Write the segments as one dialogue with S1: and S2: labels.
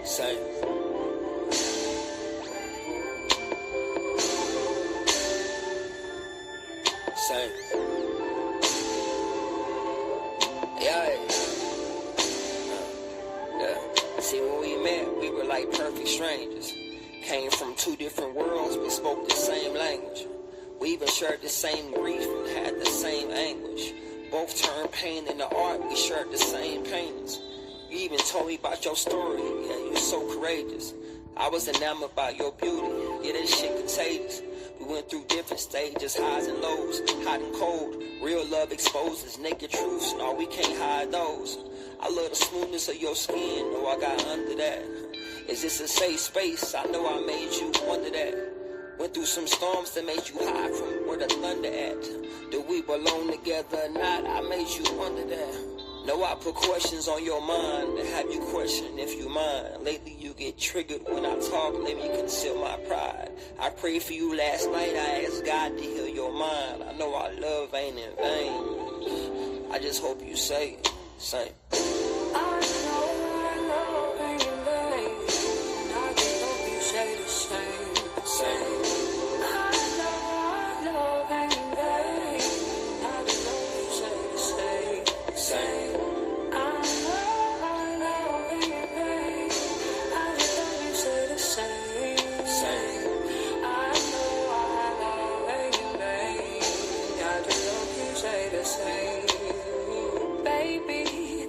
S1: Same. Same. Yeah. See, when we met, we were like perfect strangers. Came from two different worlds, but spoke the same language. We even shared the same grief and had the same anguish. Both turned pain into art, we shared the same paintings. You even told me about your story, yeah, you're so courageous. I was enamored by your beauty, yeah, that shit contagious. We went through different stages, highs and lows, hot and cold. Real love exposes naked truths, no, we can't hide those. I love the smoothness of your skin, know I got under that. Is this a safe space? I know I made you wonder that. Went through some storms that made you hide from where the thunder at. Do we belong together or not? I made you wonder that. Know I put questions on your mind to have you question if you mind. Lately you get triggered when I talk, let me conceal my pride. I prayed for you last night, I asked God to heal your mind. I know our love ain't in vain. I just hope you say same.
S2: I know our love ain't in vain. I just hope you say the same.
S1: Same.
S2: I know our love ain't in vain. I just hope you say the same.
S1: Same.
S2: I know our love ain't in vain. I just hope you say the same.
S1: Same.
S2: I know our love ain't in vain. I just hope you say the same. Baby,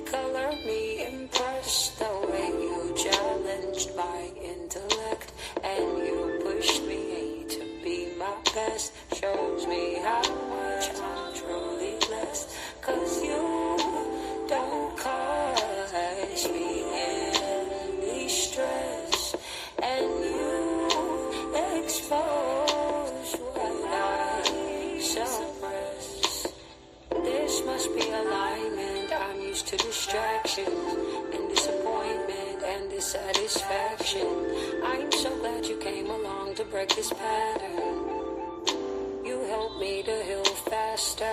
S2: color me impressed the way you challenged my intellect and you pushed me to be my best. Shows me how much I'm truly blessed, 'cause you don't cause me any stress and you expose what I suppress. This must be alignment. I'm used to distractions and disappointment and dissatisfaction. I'm so glad you came along to break this pattern. You helped me to heal faster.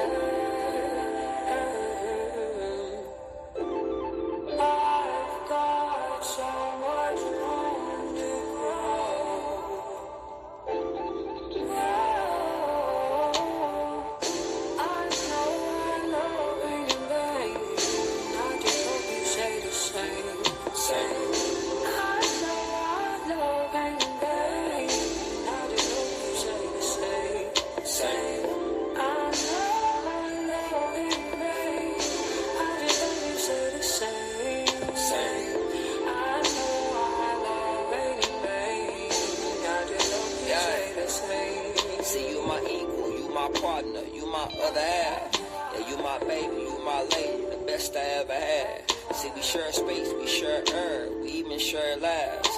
S2: I've got so much room to grow. I know our love ain't in vain. I just hope you say the same.
S1: Same.
S2: I know our love ain't in vain. I just hope you say the same.
S1: Same.
S2: I know our love ain't in vain. I just hope you say the same.
S1: Same.
S2: I know our love ain't in vain. I just hope you say the same.
S1: See, you my equal, you my partner, you my other half. Yeah, you my baby, you my lady, the best I ever had. See, we share space, we share air, we even share laughs.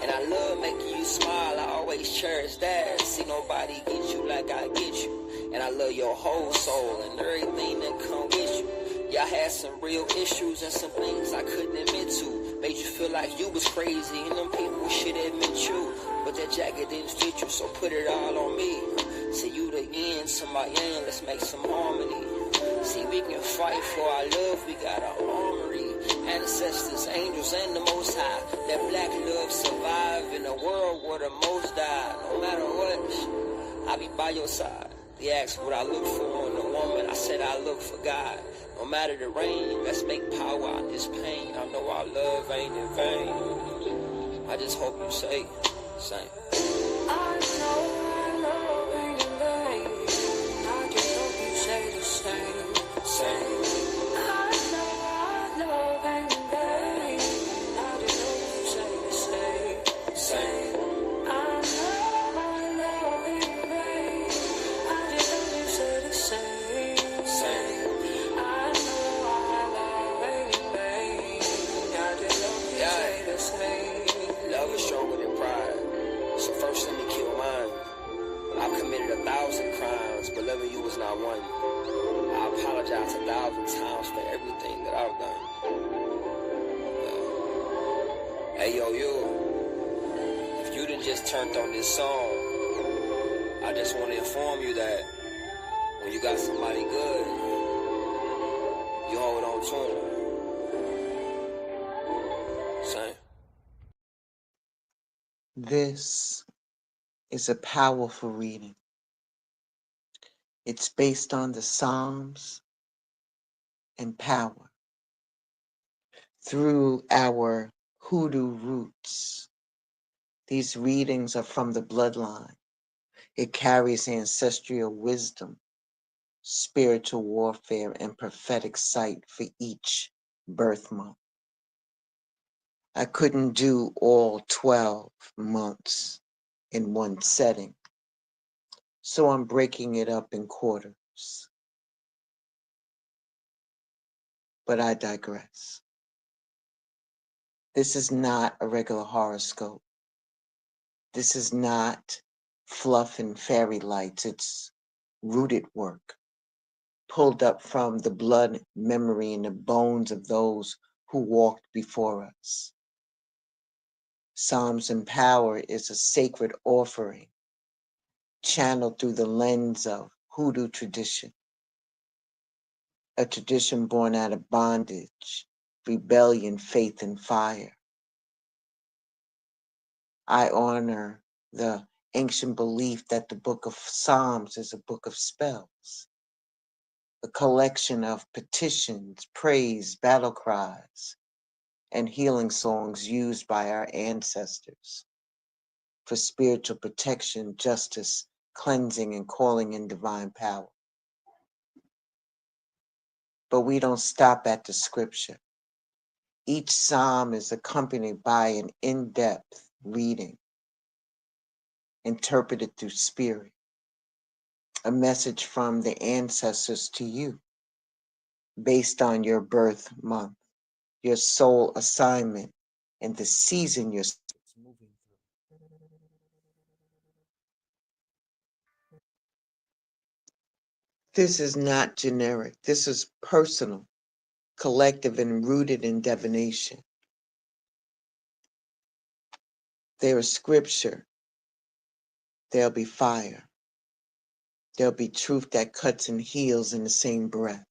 S1: And I love making you smile, I always cherish that. See, nobody gets you like I get you. And I love your whole soul and everything that come with you. Y'all had some real issues and some things I couldn't admit to. Made you feel like you was crazy and them people should admit you. But that jacket didn't fit you, so put it all on me. See, you the yin to my yang, let's make some harmony. See, we can fight for our love, we got an armory. Ancestors, angels, and the Most High. Let black love survive in a world where the most die. No matter what, I'll be by your side. They asked what I look for in a woman, I said I look for God. No matter the rain, let's make power out of this pain. I know our love ain't in vain. I just hope you say same.
S2: I know our love ain't in vain. I just hope you say the same.
S1: Same.
S2: I know our love ain't in vain. I just hope you say the same.
S1: Same.
S2: I know our love ain't in vain. I just hope you say the same.
S1: Same.
S2: I know our love ain't in vain. I just hope you say the same.
S1: Love is stronger than pride. So first let me kill mine. I've committed 1,000 crimes, but loving you was not one. I apologize 1,000 times for everything that I've done. Hey yo, you. If you done just turned on this song, I just want to inform you that when you got somebody good, you hold on to them. Same.
S3: This is a powerful reading. It's based on the Psalms and power. Through our hoodoo roots, these readings are from the bloodline. It carries ancestral wisdom, spiritual warfare, and prophetic sight for each birth month. I couldn't do all 12 months in one setting, so I'm breaking it up in quarters. But I digress. This is not a regular horoscope. This is not fluff and fairy lights. It's rooted work, pulled up from the blood, memory, and the bones of those who walked before us. Psalms and Power is a sacred offering, channeled through the lens of hoodoo tradition, a tradition born out of bondage, rebellion, faith, and fire. I honor the ancient belief that the book of Psalms is a book of spells, a collection of petitions, praise, battle cries, and healing songs used by our ancestors for spiritual protection, justice, cleansing, and calling in divine power. But we don't stop at the scripture. Each psalm is accompanied by an in-depth reading, interpreted through spirit, a message from the ancestors to you based on your birth month, your soul assignment, and the season you're moving through. This is not generic. This is personal, collective, and rooted in divination. There is scripture. There'll be fire. There'll be truth that cuts and heals in the same breath.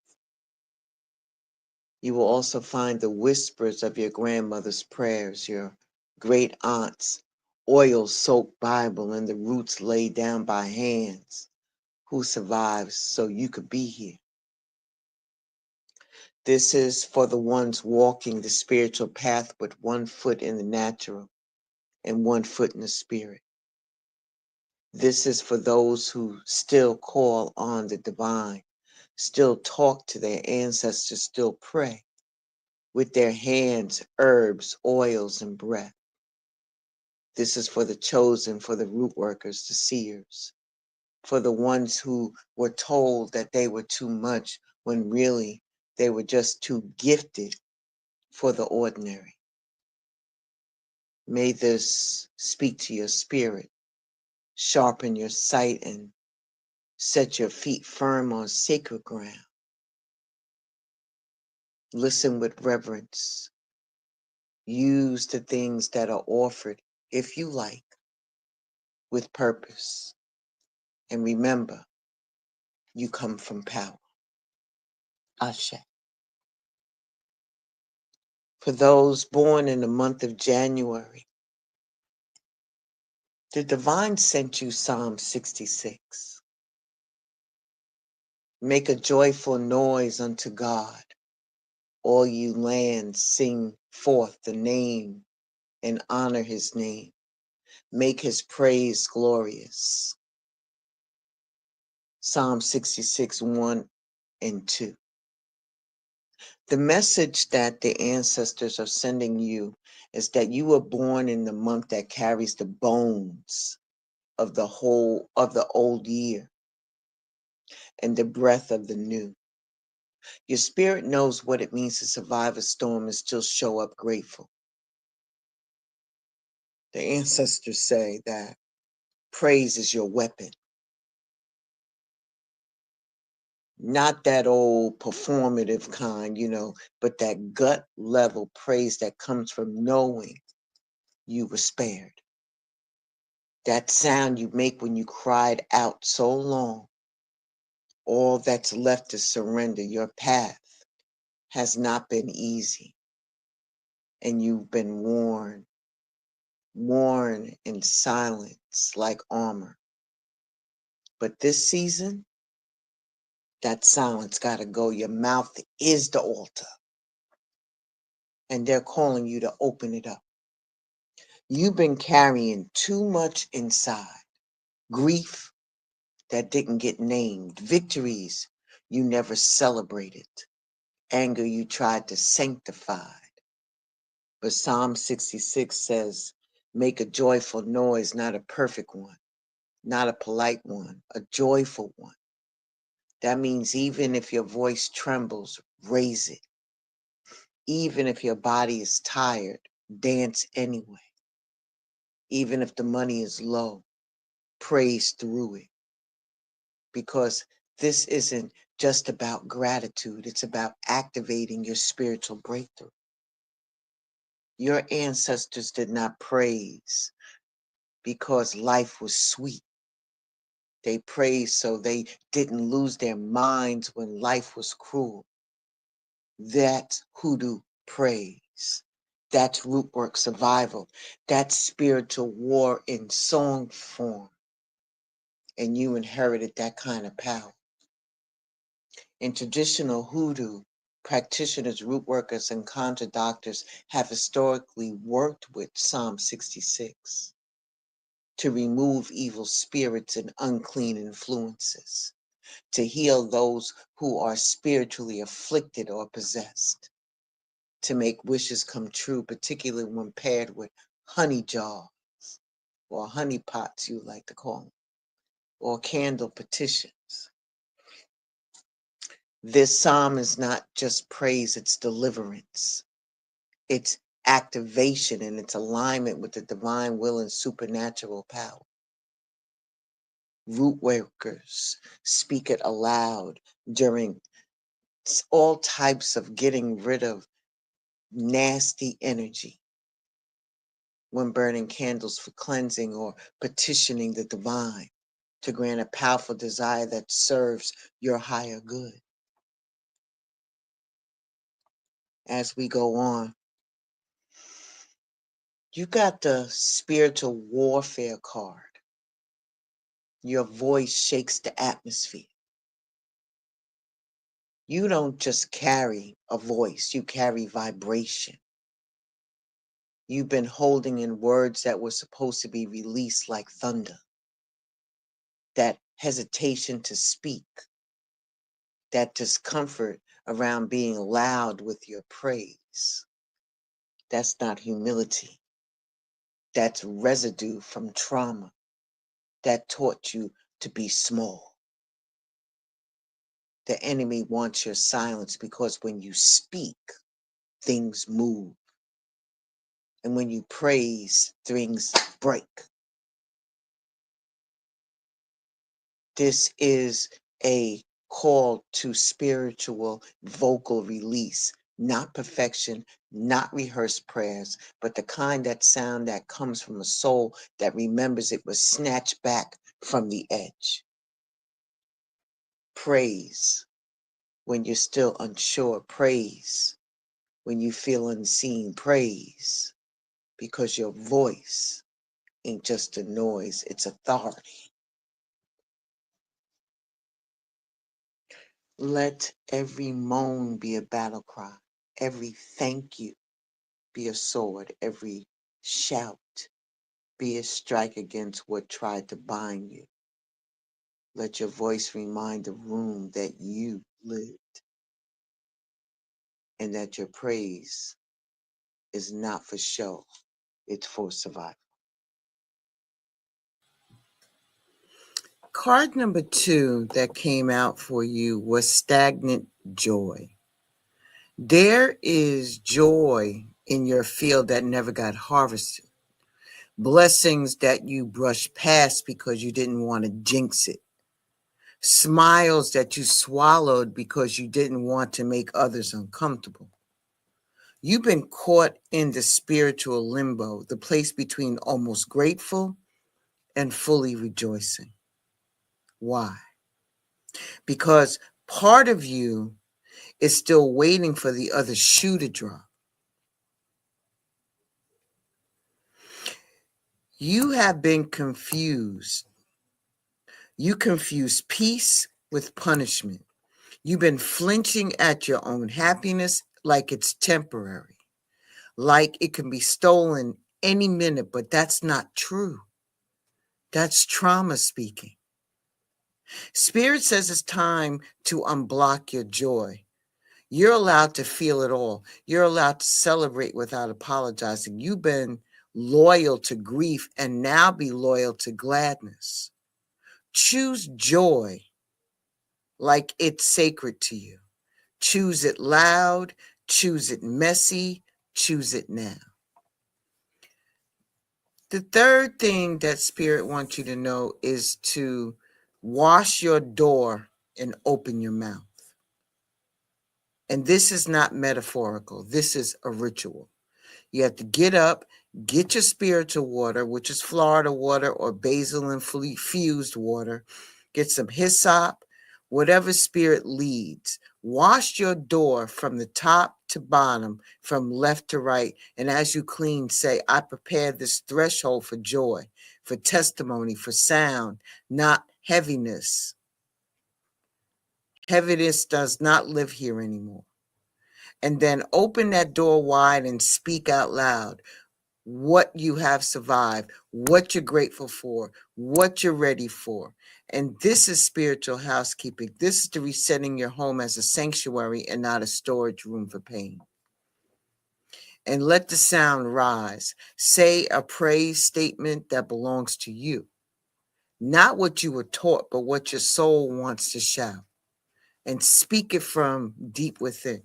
S3: You will also find the whispers of your grandmother's prayers, your great aunt's oil-soaked Bible, and the roots laid down by hands who survived so you could be here. This is for the ones walking the spiritual path with one foot in the natural and one foot in the spirit. This is for those who still call on the divine, still talk to their ancestors, still pray with their hands, herbs, oils, and breath. This is for the chosen, for the root workers, the seers, for the ones who were told that they were too much when really they were just too gifted for the ordinary. May this speak to your spirit, sharpen your sight, and set your feet firm on sacred ground. Listen with reverence. Use the things that are offered, if you like, with purpose. And remember, you come from power. Ashe. For those born in the month of January, the divine sent you Psalm 66. Make a joyful noise unto God. All you lands, sing forth the name and honor his name. Make his praise glorious. Psalm 66, 1 and 2. The message that the ancestors are sending you is that you were born in the month that carries the bones of the whole of the old year and the breath of the new. Your spirit knows what it means to survive a storm and still show up grateful. The ancestors say that praise is your weapon. Not that old performative kind, but that gut level praise that comes from knowing you were spared. That sound you make when you cried out so long. All that's left is surrender. Your path has not been easy, and you've been worn worn in silence like armor. But this season, that silence got to go. Your mouth is the altar. And they're calling you to open it up. You've been carrying too much inside. Grief that didn't get named. Victories you never celebrated. Anger you tried to sanctify. But Psalm 66 says, make a joyful noise, not a perfect one, not a polite one, a joyful one. That means even if your voice trembles, raise it. Even if your body is tired, dance anyway. Even if the money is low, praise through it. Because this isn't just about gratitude, it's about activating your spiritual breakthrough. Your ancestors did not praise because life was sweet. They praised so they didn't lose their minds when life was cruel. That's hoodoo praise. That's root work survival. That's spiritual war in song form. And you inherited that kind of power. In traditional hoodoo, practitioners, root workers, and conjure doctors have historically worked with Psalm 66 to remove evil spirits and unclean influences, to heal those who are spiritually afflicted or possessed, to make wishes come true, particularly when paired with honey jars or honey pots, you like to call them, or candle petitions. This psalm is not just praise, it's deliverance. It's activation and its alignment with the divine will and supernatural power. Root workers speak it aloud during all types of getting rid of nasty energy, when burning candles for cleansing or petitioning the divine to grant a powerful desire that serves your higher good. As we go on, you got the spiritual warfare card. Your voice shakes the atmosphere. You don't just carry a voice, you carry vibration. You've been holding in words that were supposed to be released like thunder. That hesitation to speak, that discomfort around being loud with your praise. That's not humility. That's residue from trauma that taught you to be small. The enemy wants your silence because when you speak, things move. And when you praise, things break. This is a call to spiritual vocal release, not perfection, not rehearsed prayers, but the kind that sound that comes from a soul that remembers it was snatched back from the edge. Praise when you're still unsure. Praise when you feel unseen. Praise because your voice ain't just a noise, it's authority. Let every moan be a battle cry, every thank you be a sword, every shout be a strike against what tried to bind you. Let your voice remind the room that you lived and that your praise is not for show, it's for survival. Card number 2 that came out for you was stagnant joy. There is joy in your field that never got harvested. Blessings that you brushed past because you didn't want to jinx it. Smiles that you swallowed because you didn't want to make others uncomfortable. You've been caught in the spiritual limbo, the place between almost grateful and fully rejoicing. Why? Because part of you is still waiting for the other shoe to drop. You have been confused. You confuse peace with punishment. You've been flinching at your own happiness like it's temporary, like it can be stolen any minute, but that's not true. That's trauma speaking. Spirit says it's time to unblock your joy. You're allowed to feel it all. You're allowed to celebrate without apologizing. You've been loyal to grief and now be loyal to gladness. Choose joy like it's sacred to you. Choose it loud, choose it messy, choose it now. The third thing that Spirit wants you to know is to wash your door and open your mouth. And this is not metaphorical. This is a ritual. You have to get up, get your spiritual water, which is Florida water or basil infused water. Get some hyssop, whatever Spirit leads. Wash your door from the top to bottom, from left to right. And as you clean, say, I prepare this threshold for joy, for testimony, for sound, not heaviness. Heaviness does not live here anymore. And then open that door wide and speak out loud what you have survived, what you're grateful for, what you're ready for. And this is spiritual housekeeping. This is the resetting your home as a sanctuary and not a storage room for pain. And let the sound rise. Say a praise statement that belongs to you. Not what you were taught, but what your soul wants to shout. And speak it from deep within.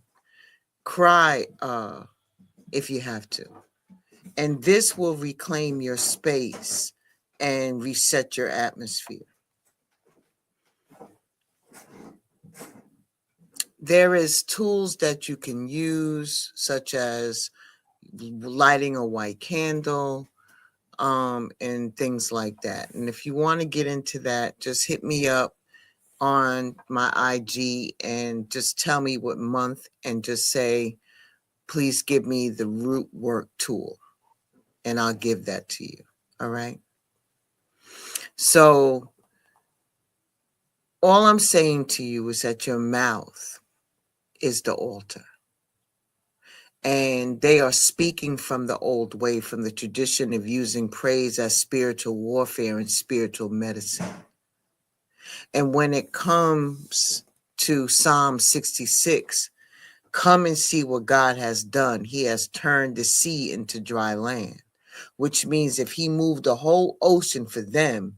S3: Cry if you have to. And this will reclaim your space and reset your atmosphere. There is tools that you can use, such as lighting a white candle, and things like that. And if you want to get into that, just hit me up on my IG and just tell me what month and just say, please give me the root work tool. And I'll give that to you. All right. So all I'm saying to you is that your mouth is the altar. And they are speaking from the old way, from the tradition of using praise as spiritual warfare and spiritual medicine. And when it comes to Psalm 66, come and see what God has done. He has turned the sea into dry land, which means if he moved the whole ocean for them,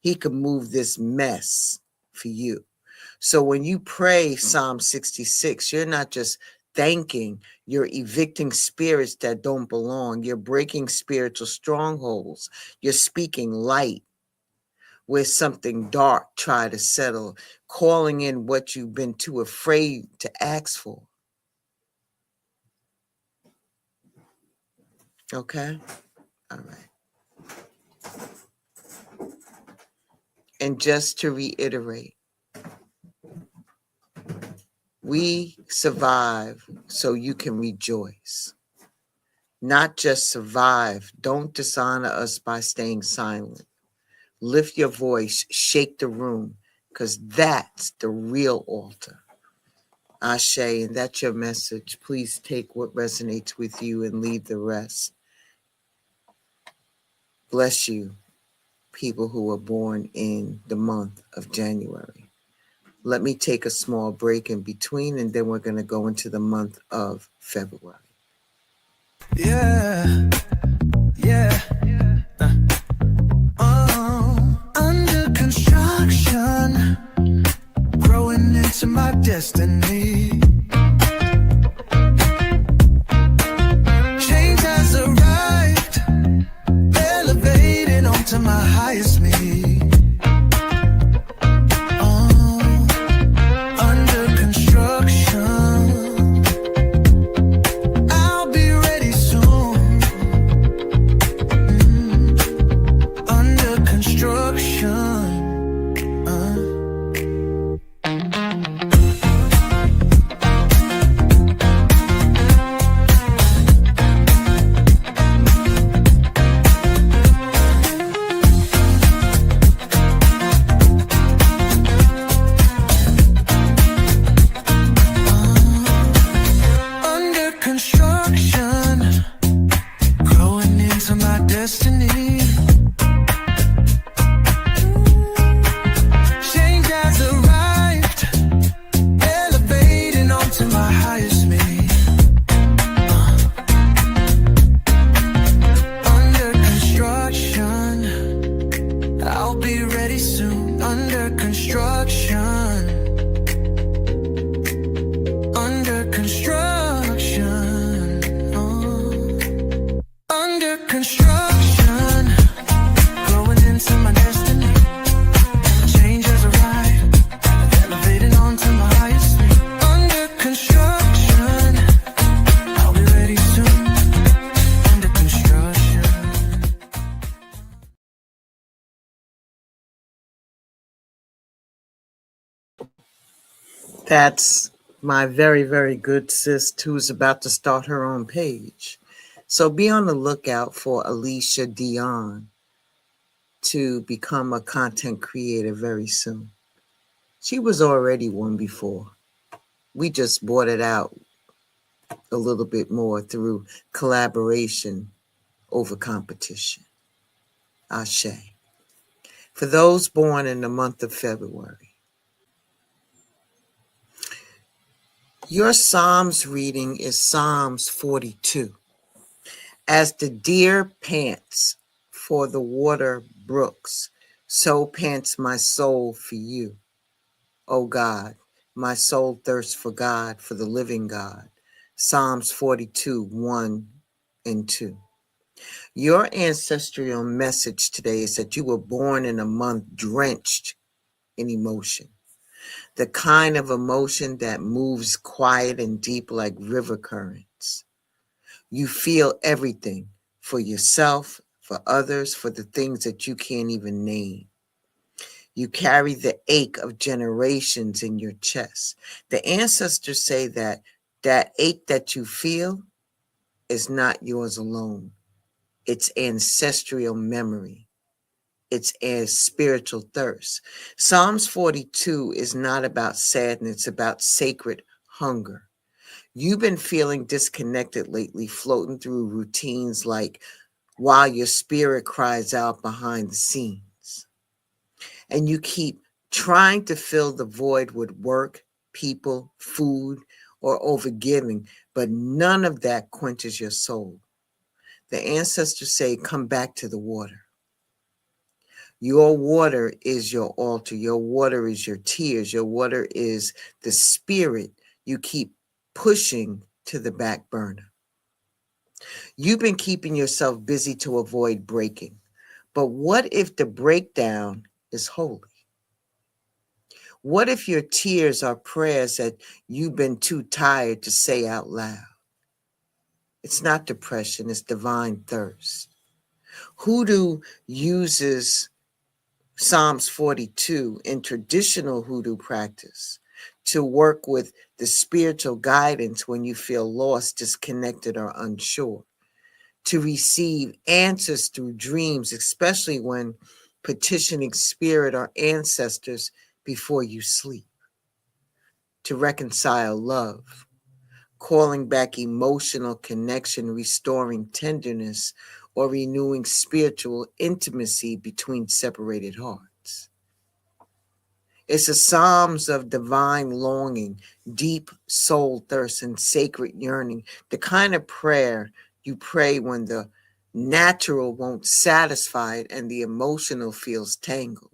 S3: he could move this mess for you. So when you pray Psalm 66, you're not just thanking, you're evicting spirits that don't belong. You're breaking spiritual strongholds. You're speaking light where something dark tried to settle, calling in what you've been too afraid to ask for. Okay? All right. And just to reiterate, we survive so you can rejoice. Not just survive. Don't dishonor us by staying silent. Lift your voice, shake the room, because that's the real altar. Ashe, and that's your message. Please take what resonates with you and leave the rest. Bless you, people who were born in the month of January. Let me take a small break in between, and then we're going to go into the month of February.
S4: Yeah. Under construction, growing into my destiny. Change has arrived, elevated onto my highest me. destiny. Change has arrived, elevating onto my highest me. Under construction, I'll be ready soon. Under construction. Under construction. Under construction. Growing into my destiny. Change has arrived. Elevating onto my highest me. Under construction. I'll be ready soon. Under construction.
S3: That's my very, very good sis who's about to start her own page. So be on the lookout for Alicia Dion to become a content creator very soon. She was already one before. We just brought it out a little bit more through collaboration over competition. Ashe. For those born in the month of February, your Psalms reading is Psalms 42. As the deer pants for the water brooks, so pants my soul for you. O God, my soul thirsts for God, for the living God. Psalms 42, 1 and 2. Your ancestral message today is that you were born in a month drenched in emotion. The kind of emotion that moves quiet and deep like river currents. You feel everything for yourself, for others, for the things that you can't even name. You carry the ache of generations in your chest. The ancestors say that that ache that you feel is not yours alone. It's ancestral memory. It's a spiritual thirst. Psalms 42 is not about sadness, it's about sacred hunger. You've been feeling disconnected lately, floating through routines like while your spirit cries out behind the scenes. And you keep trying to fill the void with work, people, food, or overgiving, but none of that quenches your soul. The ancestors say, come back to the water. Your water is your altar. Your water is your tears. Your water is the spirit you keep pushing to the back burner. You've been keeping yourself busy to avoid breaking. But what if the breakdown is holy? What if your tears are prayers that you've been too tired to say out loud? It's not depression, it's divine thirst. Hoodoo uses Psalms 42 in traditional hoodoo practice to work with the spiritual guidance when you feel lost, disconnected, or unsure, to receive answers through dreams, especially when petitioning spirit or ancestors before you sleep, to reconcile love, calling back emotional connection, restoring tenderness, or renewing spiritual intimacy between separated hearts. It's a Psalms of divine longing, deep soul thirst, and sacred yearning, the kind of prayer you pray when the natural won't satisfy it and the emotional feels tangled.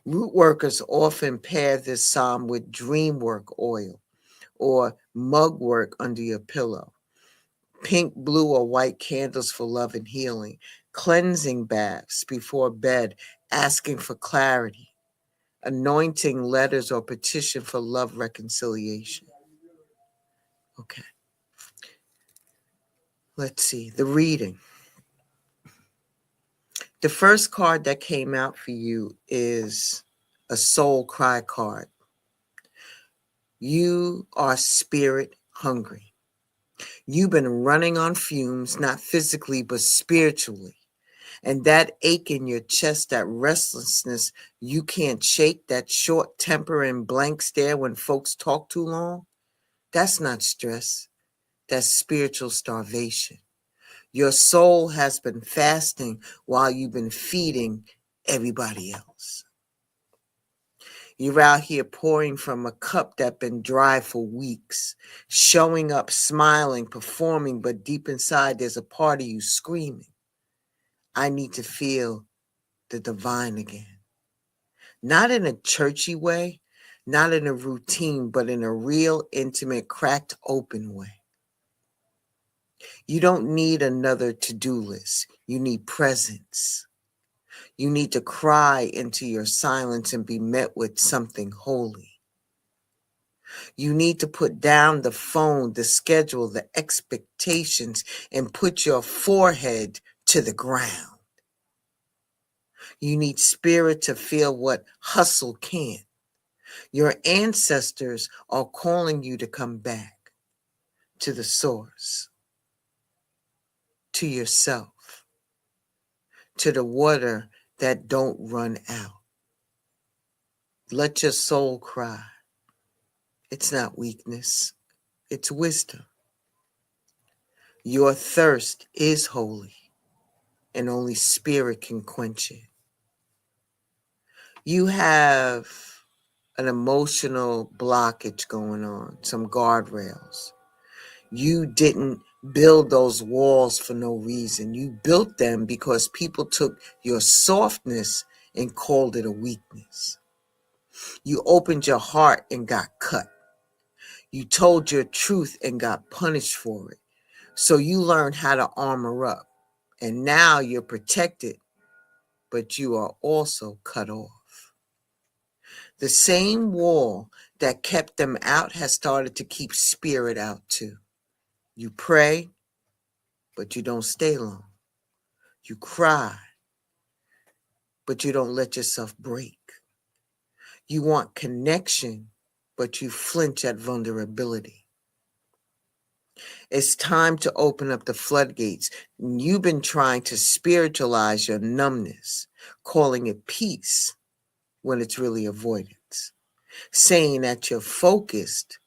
S3: Root workers often pair this psalm with dream work oil or mug work under your pillow. Pink, blue, or white candles for love and healing. Cleansing baths before bed, asking for clarity. Anointing letters or petition for love reconciliation. Okay. Let's see. The reading. The first card that came out for you is a soul cry card. You are spirit hungry. You've been running on fumes, not physically, but spiritually. And that ache in your chest, that restlessness you can't shake, that short temper and blank stare when folks talk too long, that's not stress. That's spiritual starvation. Your soul has been fasting while you've been feeding everybody else. You're out here pouring from a cup that's been dry for weeks, showing up, smiling, performing, but deep inside there's a part of you screaming, I need to feel the divine again. Not in a churchy way, not in a routine, but in a real, intimate, cracked open way. You don't need another to-do list. You need presence. You need to cry into your silence and be met with something holy. You need to put down the phone, the schedule, the expectations, and put your forehead to the ground. You need spirit to feel what hustle can't. Your ancestors are calling you to come back to the source, to yourself, to the water that don't run out. Let your soul cry. It's not weakness, it's wisdom. Your thirst is holy, and only spirit can quench it. You have an emotional blockage going on, some guardrails. You didn't build those walls for no reason. You built them because people took your softness and called it a weakness. You opened your heart and got cut. You told your truth and got punished for it. So you learned how to armor up. And now you're protected, but you are also cut off. The same wall that kept them out has started to keep spirit out too. You pray, but you don't stay long. You cry, but you don't let yourself break. You want connection, but you flinch at vulnerability. It's time to open up the floodgates. You've been trying to spiritualize your numbness, calling it peace when it's really avoidance, saying that you're focused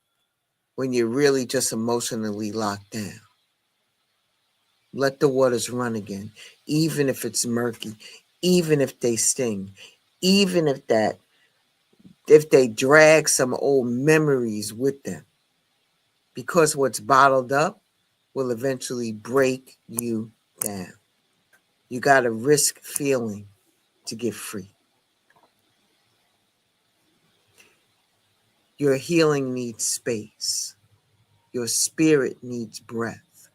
S3: when you're really just emotionally locked down. Let the waters run again, even if it's murky, even if they sting, even if they drag some old memories with them. Because what's bottled up will eventually break you down. You got to risk feeling to get free. Your healing needs space. Your spirit needs breath.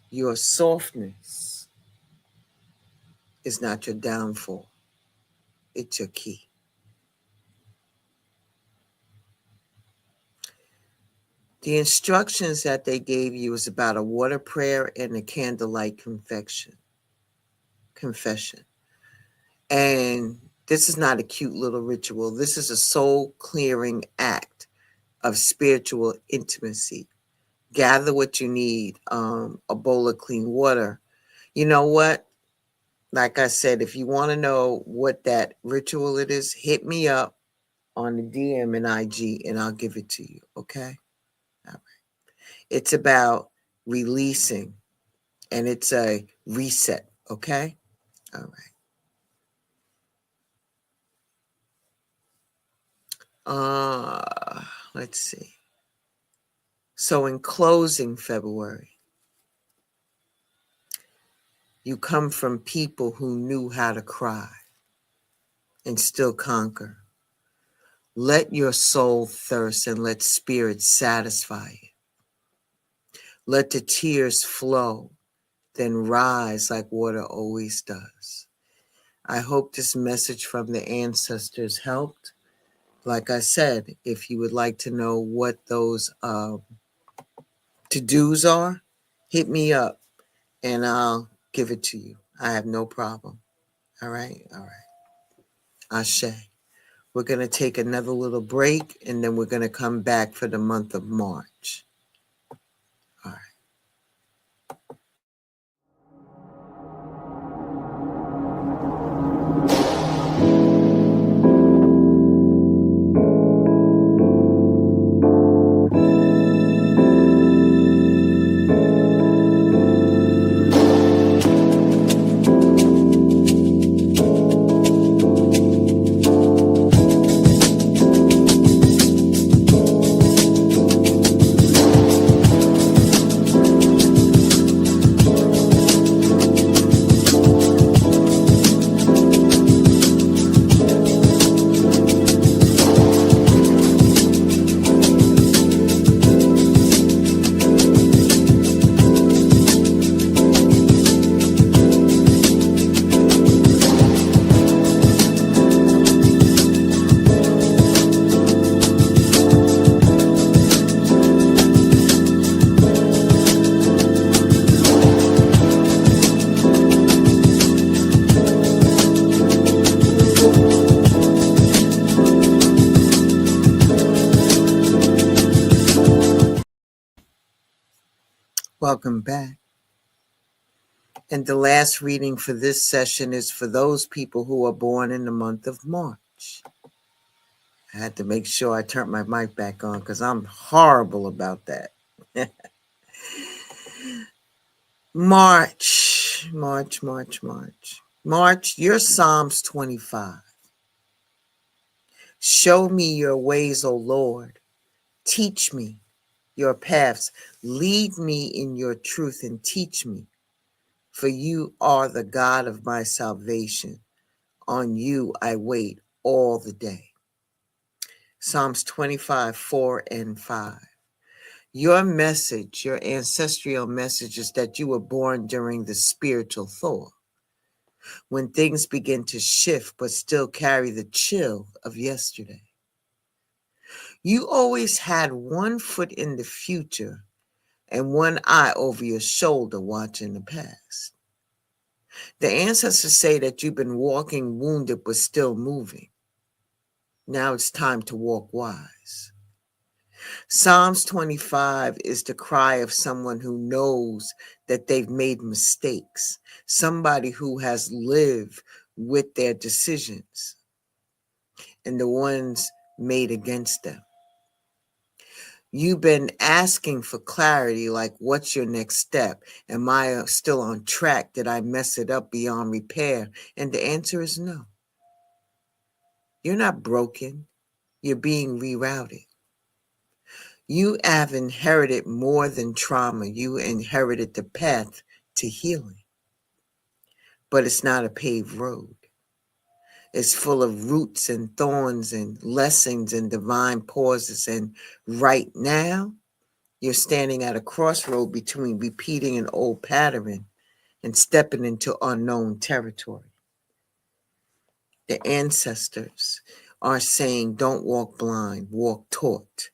S3: Your softness is not your downfall. It's your key. The instructions that they gave you is about a water prayer and a candlelight confession. And this is not a cute little ritual. This is a soul clearing act of spiritual intimacy. Gather what you need, a bowl of clean water. You know what? Like I said, if you want to know what that ritual it is, hit me up on the DM and IG and I'll give it to you, okay? All right. It's about releasing and it's a reset, okay? All right. Let's see. So in closing, February, you come from people who knew how to cry and still conquer. Let your soul thirst and let spirit satisfy it. Let the tears flow, then rise like water always does. I hope this message from the ancestors helped. Like I said, if you would like to know what those to-dos are, hit me up and I'll give it to you. I have no problem. All right? All right. Ashe. We're going to take another little break and then we're going to come back for the month of March. All right. Welcome back. And the last reading for this session is for those people who are born in the month of March. I had to make sure I turned my mic back on because I'm horrible about that. March, you're Psalms 25. Show me your ways, O Lord. Teach me your paths. Lead me in your truth and teach me. For you are the God of my salvation. On you I wait all the day. Psalms 25, 4 and 5. Your message, your ancestral message is that you were born during the spiritual thaw, when things begin to shift but still carry the chill of yesterday. You always had one foot in the future and one eye over your shoulder watching the past. The ancestors say that you've been walking wounded but still moving. Now it's time to walk wise. Psalms 25 is the cry of someone who knows that they've made mistakes, somebody who has lived with their decisions and the ones made against them. You've been asking for clarity, like, what's your next step? Am I still on track? Did I mess it up beyond repair? And the answer is no. You're not broken. You're being rerouted. You have inherited more than trauma. You inherited the path to healing. But it's not a paved road. It's full of roots and thorns and lessons and divine pauses. And right now, you're standing at a crossroad between repeating an old pattern and stepping into unknown territory. The ancestors are saying, don't walk blind, walk taught.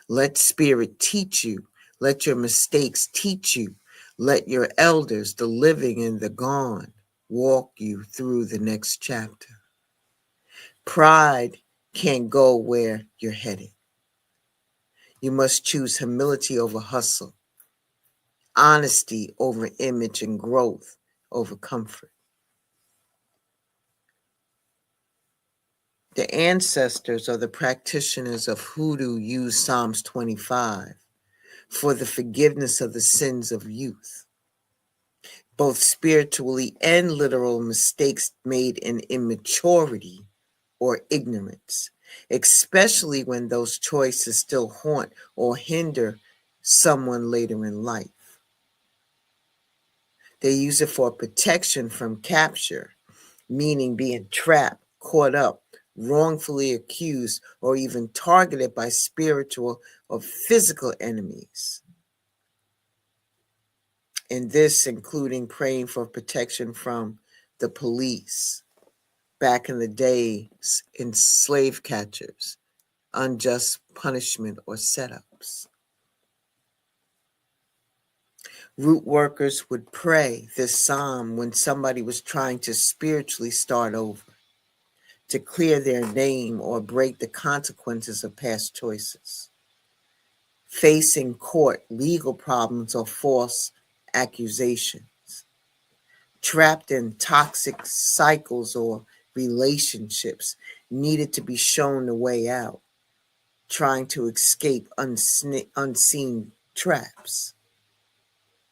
S3: Let spirit teach you. Let your mistakes teach you. Let your elders, the living and the gone, walk you through the next chapter. Pride can't go where you're headed. You must choose humility over hustle, honesty over image, and growth over comfort. The ancestors or the practitioners of hoodoo use Psalms 25 for the forgiveness of the sins of youth, both spiritually and literal mistakes made in immaturity or ignorance, especially when those choices still haunt or hinder someone later in life. They use it for protection from capture, meaning being trapped, caught up, wrongfully accused, or even targeted by spiritual or physical enemies. And this including praying for protection from the police, back in the days, in slave catchers, unjust punishment or setups. Root workers would pray this psalm when somebody was trying to spiritually start over, to clear their name or break the consequences of past choices, facing court, legal problems, or false accusations, trapped in toxic cycles or relationships, needed to be shown the way out, trying to escape unseen traps,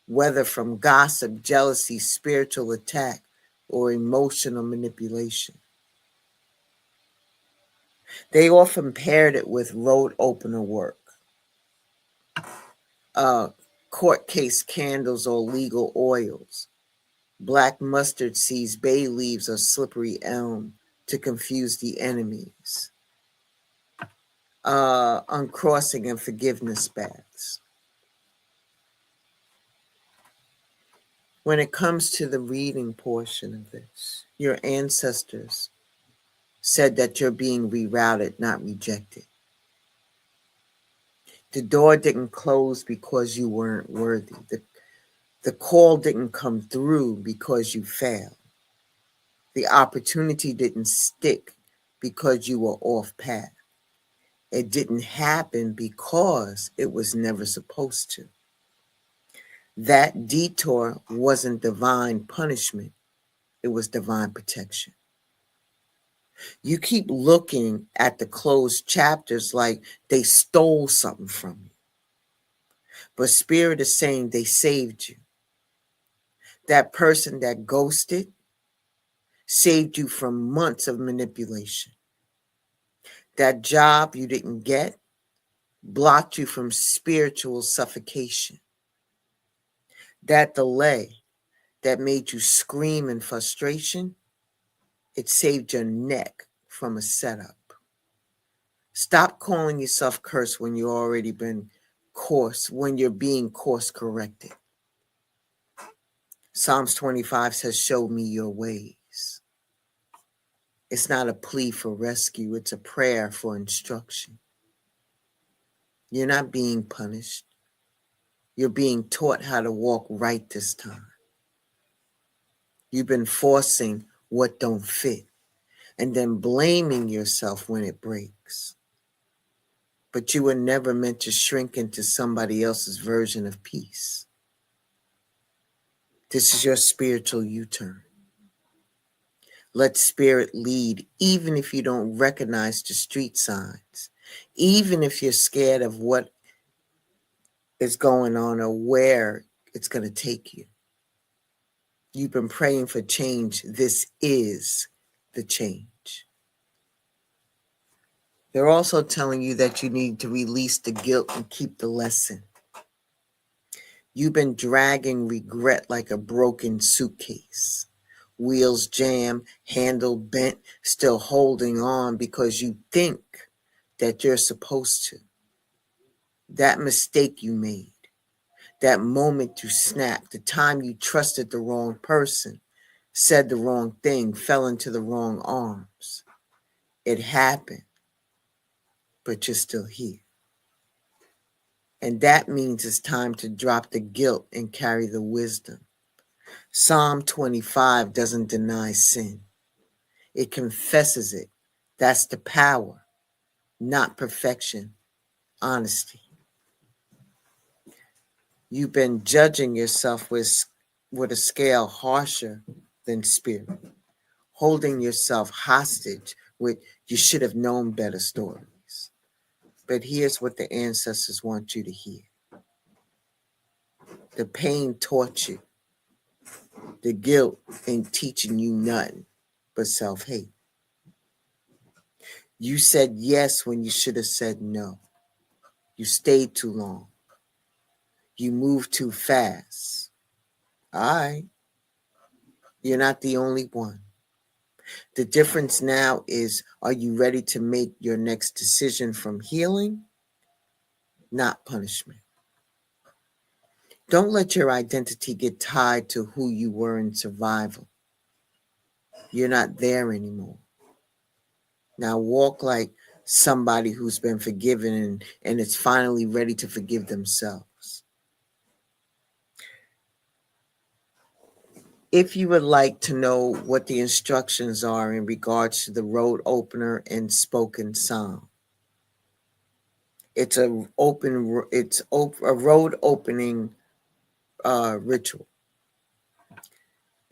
S3: whether from gossip, jealousy, spiritual attack, or emotional manipulation. They often paired it with road opener work, court case candles or legal oils, black mustard seeds, bay leaves, or slippery elm to confuse the enemies, uncrossing and forgiveness baths. When it comes to the reading portion of this, your ancestors said that you're being rerouted, not rejected. The door didn't close because you weren't worthy. The call didn't come through because you failed. The opportunity didn't stick because you were off path. It didn't happen because it was never supposed to. That detour wasn't divine punishment. It was divine protection. You keep looking at the closed chapters like they stole something from you. But Spirit is saying they saved you. That person that ghosted saved you from months of manipulation. That job you didn't get blocked you from spiritual suffocation. That delay that made you scream in frustration, it saved your neck from a setup. Stop calling yourself cursed when you've already been when you're being course corrected. Psalms 25 says, show me your ways. It's not a plea for rescue. It's a prayer for instruction. You're not being punished. You're being taught how to walk right this time. You've been forcing what don't fit and then blaming yourself when it breaks. But you were never meant to shrink into somebody else's version of peace. This is your spiritual U-turn. Let Spirit lead, even if you don't recognize the street signs, even if you're scared of what is going on or where it's going to take you. You've been praying for change. This is the change. They're also telling you that you need to release the guilt and keep the lesson. You've been dragging regret like a broken suitcase. Wheels jammed, handle bent, still holding on because you think that you're supposed to. That mistake you made, that moment you snapped, the time you trusted the wrong person, said the wrong thing, fell into the wrong arms. It happened, but you're still here. And that means it's time to drop the guilt and carry the wisdom. Psalm 25 doesn't deny sin. It confesses it. That's the power, not perfection, honesty. You've been judging yourself with a scale harsher than Spirit, holding yourself hostage with you should have known better stories. But here's what the ancestors want you to hear. The pain taught you. The guilt ain't teaching you nothing but self-hate. You said yes when you should have said no. You stayed too long. You moved too fast. All right. You're not the only one. The difference now is, are you ready to make your next decision from healing, not punishment? Don't let your identity get tied to who you were in survival. You're not there anymore. Now walk like somebody who's been forgiven and is finally ready to forgive themselves. If you would like to know what the instructions are in regards to the road opener and spoken psalm, it's a road opening ritual,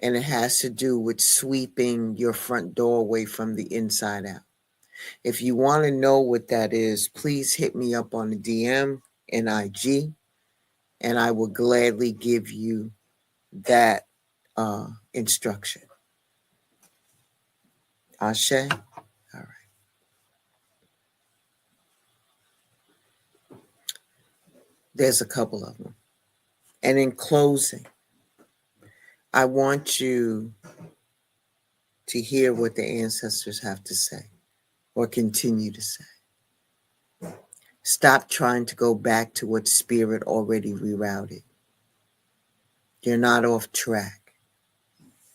S3: and it has to do with sweeping your front doorway from the inside out. If you want to know what that is, please hit me up on the DM and IG, and I will gladly give you that instruction. Ashe? All right. There's a couple of them. And in closing, I want you to hear what the ancestors have to say or continue to say. Stop trying to go back to what Spirit already rerouted. You're not off track.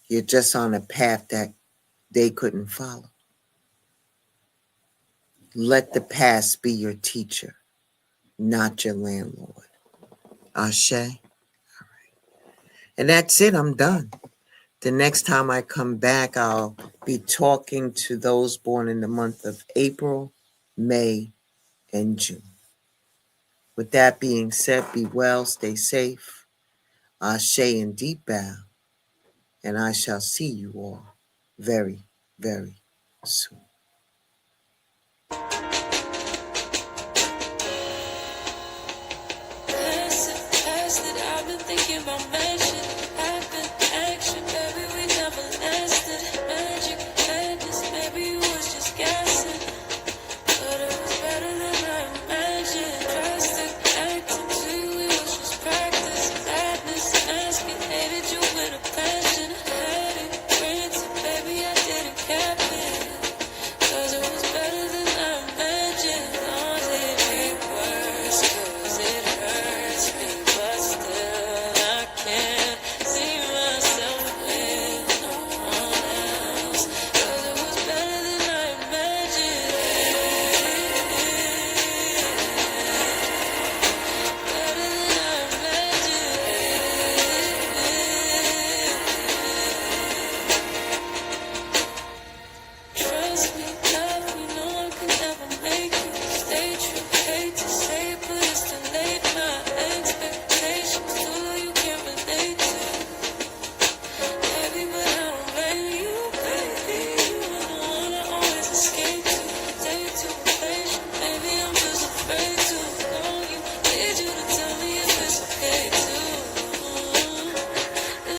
S3: You're just on a path that they couldn't follow. Let the past be your teacher, not your landlord. Ashe? All right. And that's it. I'm done. The next time I come back, I'll be talking to those born in the month of April, May, and June. With that being said, be well, stay safe. Ashe and deep bow, and I shall see you all very, very soon.
S2: Past that I've been thinking about.